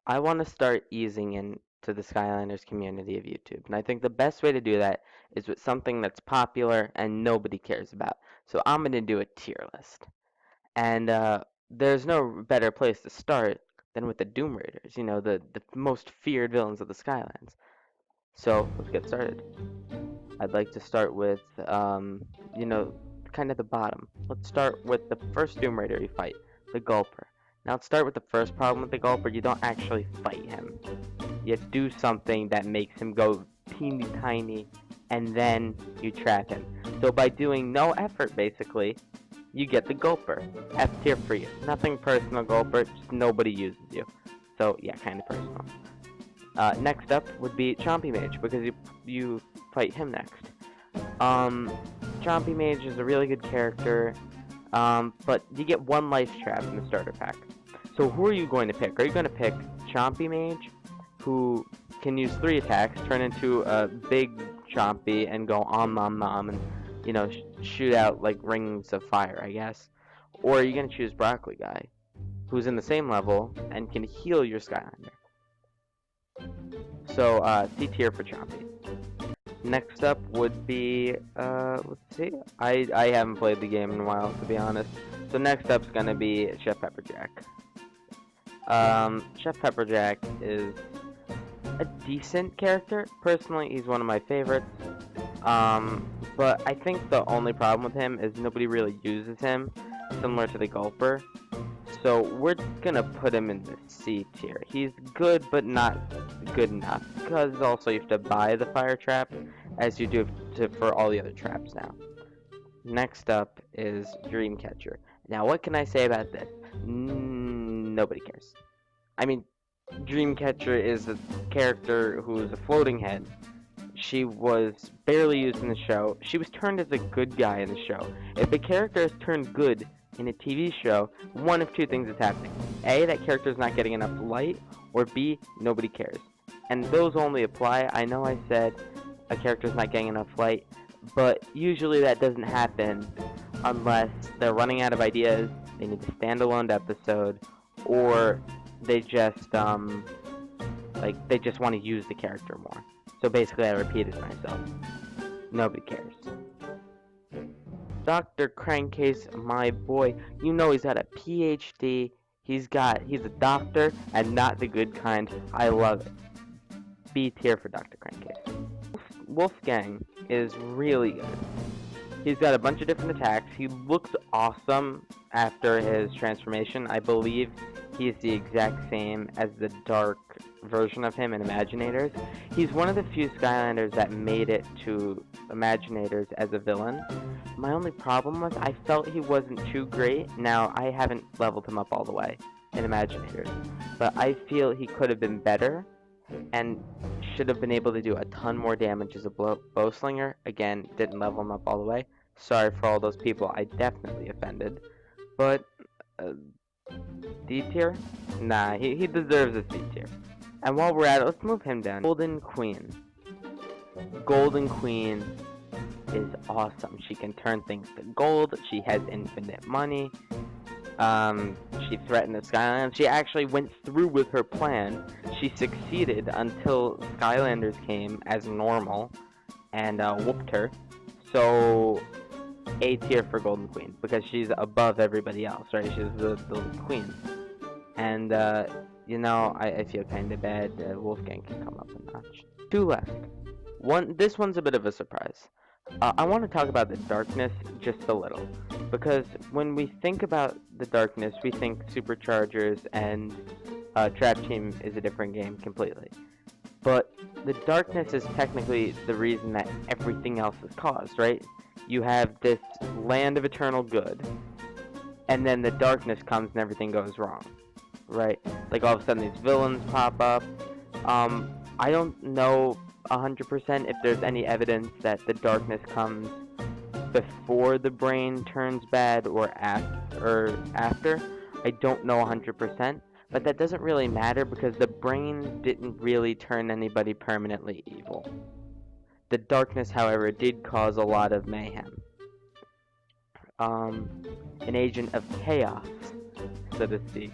I want to start easing into the Skylanders community of YouTube. And I think the best way to do that is with something that's popular and nobody cares about. So I'm going to do a tier list. And there's no better place to start than with the Doom Raiders, the most feared villains of the Skylands. So let's get started. I'd like to start with, you know, kind of the bottom. Let's start with the first Doom Raider you fight, the Gulper. Now let's start with the first problem with the Gulper. You don't actually fight him. You do something that makes him go teeny tiny, and then you trap him. So by doing no effort, basically, you get the Gulper. F tier for you. Nothing personal, Gulper, just nobody uses you. So yeah, kind of personal. Next up would be Chompy Mage, because you fight him next. Chompy Mage is a really good character, but you get one life trap in the starter pack. So who are you going to pick? Are you going to pick Chompy Mage, who can use 3 attacks, turn into a big Chompy, and go om nom nom, and shoot out like rings of fire, I guess? Or are you going to choose Broccoli Guy, who's in the same level and can heal your Skylander? So, C tier for Chompy. Next up would be, let's see, I haven't played the game in a while, to be honest. So next up's gonna be Chef Pepperjack. Chef Pepperjack is a decent character. Personally, he's one of my favorites. But I think the only problem with him is nobody really uses him, similar to the Gulper. So we're gonna put him in the C tier. He's good, but not good enough, because also you have to buy the fire trap, as you do for all the other traps now. Next up is Dreamcatcher. Now, what can I say about this? Nobody cares. I mean, Dreamcatcher is a character who is a floating head. She was barely used in the show. She was turned as a good guy in the show. If a character is turned good in a TV show, one of two things is happening. A, that character is not getting enough light, or B, nobody cares. And those only apply. I know I said a character is not getting enough light, but usually that doesn't happen unless they're running out of ideas, they need a standalone episode, or they just they just want to use the character more. So basically I repeated myself. Nobody cares. Dr. Crankcase, my boy, you know he's got a PhD. He's a doctor, and not the good kind. I love it. B tier for Dr. Crankcase. Wolfgang is really good. He's got a bunch of different attacks. He looks awesome after his transformation. I believe he's the exact same as the dark version of him in Imaginators. He's one of the few Skylanders that made it to Imaginators as a villain. My only problem was I felt he wasn't too great. Now, I haven't leveled him up all the way in Imaginators, but I feel he could have been better and should have been able to do a ton more damage as a bowslinger. Again, didn't level him up all the way. Sorry for all those people I definitely offended. But, D tier? Nah, he deserves a C tier. And while we're at it, let's move him down. Golden Queen. Golden Queen is awesome. She can turn things to gold. She has infinite money. She threatened the Skylanders. She actually went through with her plan. She succeeded until Skylanders came as normal and whooped her. So, A tier for Golden Queen, because she's above everybody else, right? She's the queen. And, I feel kind of bad. Wolfgang can come up a notch. 2 left. This one's a bit of a surprise. I want to talk about the darkness just a little, because when we think about the darkness, we think Superchargers and Trap Team is a different game completely. But the darkness is technically the reason that everything else is caused, right? You have this land of eternal good, and then the darkness comes and everything goes wrong, right? Like all of a sudden these villains pop up. I don't know 100% if there's any evidence that the darkness comes before the brain turns bad or after. I don't know 100%, but that doesn't really matter because the brain didn't really turn anybody permanently evil. The darkness, however, did cause a lot of mayhem. An agent of chaos, so to speak.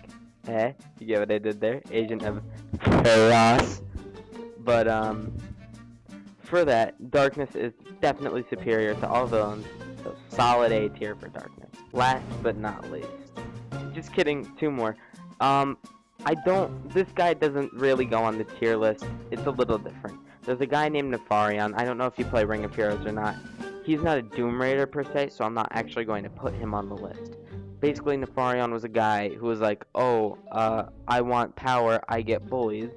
You get what I did there? Agent of Chaos. But, for that, Darkness is definitely superior to all villains, so solid A tier for Darkness. Last but not least. Just kidding, 2 more. This guy doesn't really go on the tier list. It's a little different. There's a guy named Nefarion. I don't know if you play Ring of Heroes or not. He's not a Doom Raider per se, so I'm not actually going to put him on the list. Basically, Nefarion was a guy who was like, oh, I want power, I get bullies.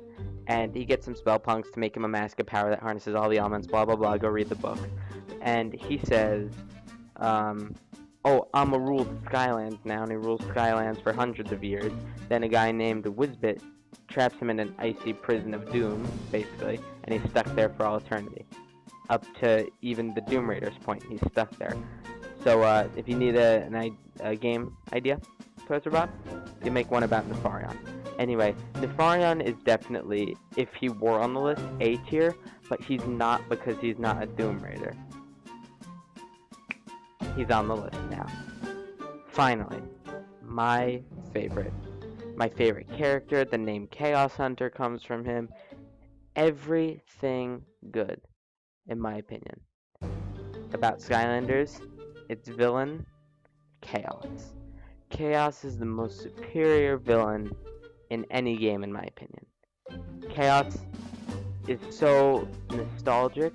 And he gets some spell punks to make him a mask of power that harnesses all the elements, blah blah blah, go read the book. And he says, oh, I'm a rule the Skylands now, and he rules Skylands for hundreds of years. Then a guy named Wizbit traps him in an icy prison of doom, basically, and he's stuck there for all eternity. Up to even the Doom Raider's point, he's stuck there. So, if you need a game idea, Toaster Bob, you make one about Nefarion. Anyway, Nefarion is definitely, if he were on the list, A tier, but he's not because he's not a Doom Raider. He's on the list now. Finally, my favorite character, the name Chaos Hunter comes from him. Everything good, in my opinion. About Skylanders, its villain, Chaos. Chaos is the most superior villain in any game, in my opinion. Chaos is so nostalgic.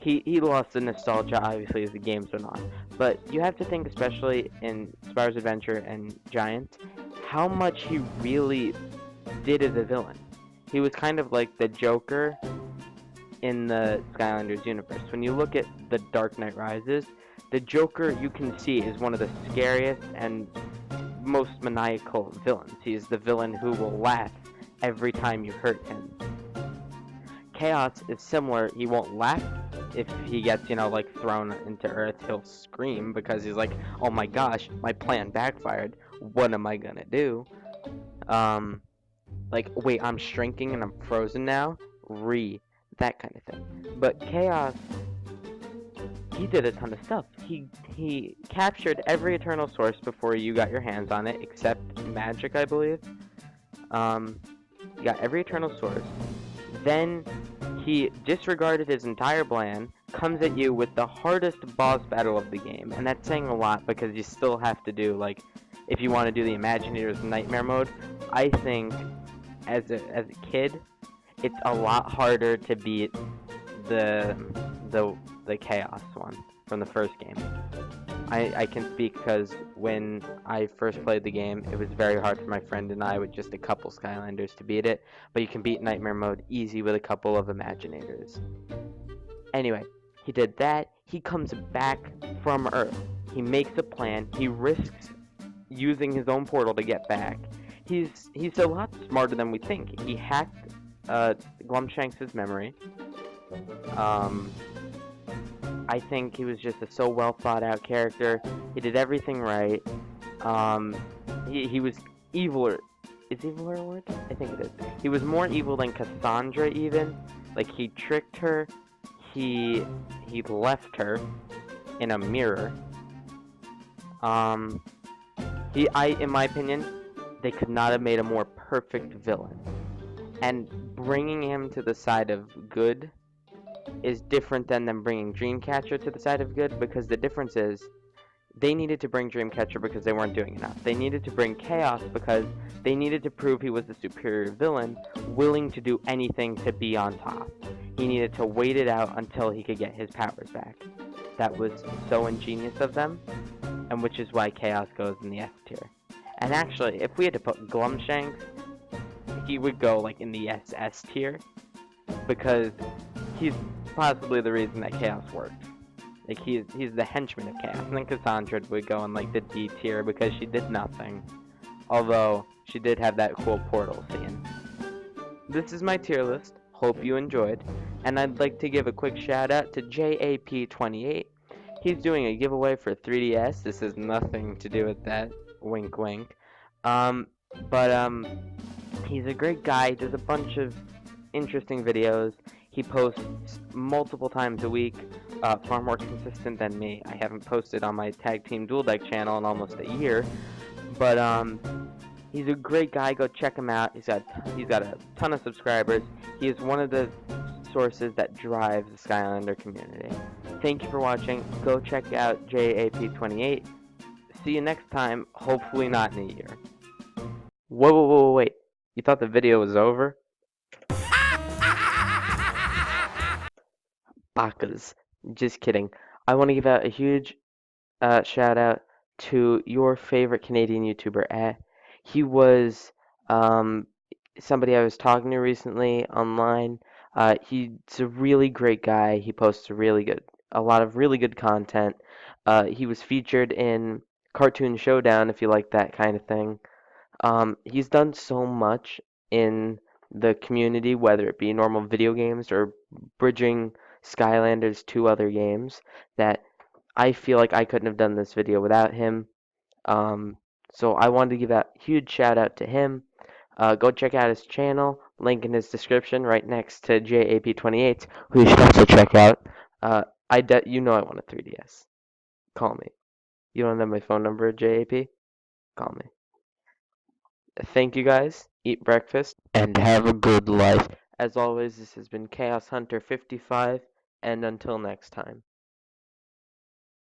He lost the nostalgia, obviously, as the games went on. But you have to think, especially in Spyro's Adventure and Giants, how much he really did as a villain. He was kind of like the Joker in the Skylanders universe. When you look at The Dark Knight Rises, the Joker, you can see, is one of the scariest and most maniacal villains. He is the villain who will laugh every time you hurt him. Chaos is similar. He won't laugh if he gets, like, thrown into Earth. He'll scream because he's like, oh my gosh, my plan backfired. What am I gonna do? Like, wait, I'm shrinking and I'm frozen now? That kind of thing. But Chaos, he did a ton of stuff. He captured every Eternal Source before you got your hands on it, except magic, I believe. He got every Eternal Source. Then he disregarded his entire plan, comes at you with the hardest boss battle of the game, and that's saying a lot because you still have to do, like, if you want to do the Imaginator's Nightmare mode, I think as a kid, it's a lot harder to beat the Chaos one from the first game. I can speak because when I first played the game, it was very hard for my friend and I with just a couple Skylanders to beat it, but you can beat Nightmare mode easy with a couple of Imaginators. Anyway, he did that. He comes back from Earth. He makes a plan. He risks using his own portal to get back. He's a lot smarter than we think. He hacked Glumshanks' memory. I think he was just a so well thought out character. He did everything right. He was evil. Is evil a word? I think it is. He was more evil than Cassandra even. Like, he tricked her. He left her in a mirror. In my opinion, they could not have made a more perfect villain. And bringing him to the side of good is different than them bringing Dreamcatcher to the side of good, because the difference is they needed to bring Dreamcatcher because they weren't doing enough. They needed to bring Chaos because they needed to prove he was the superior villain, willing to do anything to be on top. He needed to wait it out until he could get his powers back. That was so ingenious of them, and which is why Chaos goes in the S tier. And actually, if we had to put Glumshanks, he would go like in the SS tier, because he's possibly the reason that Chaos worked. Like, he's the henchman of Chaos. And then Cassandra would go in like the D tier because she did nothing. Although she did have that cool portal scene. This is my tier list. Hope you enjoyed. And I'd like to give a quick shout out to JAP28. He's doing a giveaway for 3DS. This has nothing to do with that. Wink wink. He's a great guy. He does a bunch of interesting videos. He posts multiple times a week, far more consistent than me. I haven't posted on my Tag Team Dual Deck channel in almost a year, but He's a great guy. Go check him out. He's got a ton of subscribers. He is one of the sources that drive the Skylander community. Thank you for watching. Go check out JAP28. See you next time. Hopefully not in a year. Whoa, whoa, whoa, wait. You thought the video was over? Bakas. Just kidding. I want to give out a huge shout out to your favorite Canadian YouTuber. He was um, somebody I was talking to recently online. He's a really great guy. He posts a lot of really good content. He was featured in Cartoon Showdown if you like that kind of thing. He's done so much in the community, whether it be normal video games or bridging Skylanders to other games, that I feel like I couldn't have done this video without him. Um, so I wanted to give a huge shout out to him. Go check out his channel, link in his description right next to JAP28, who you should also check out. You know I want a 3DS. Call me. You don't have my phone number, JAP? Call me. Thank you guys. Eat breakfast and have a good life. As always, this has been Chaos Hunter 55, and until next time.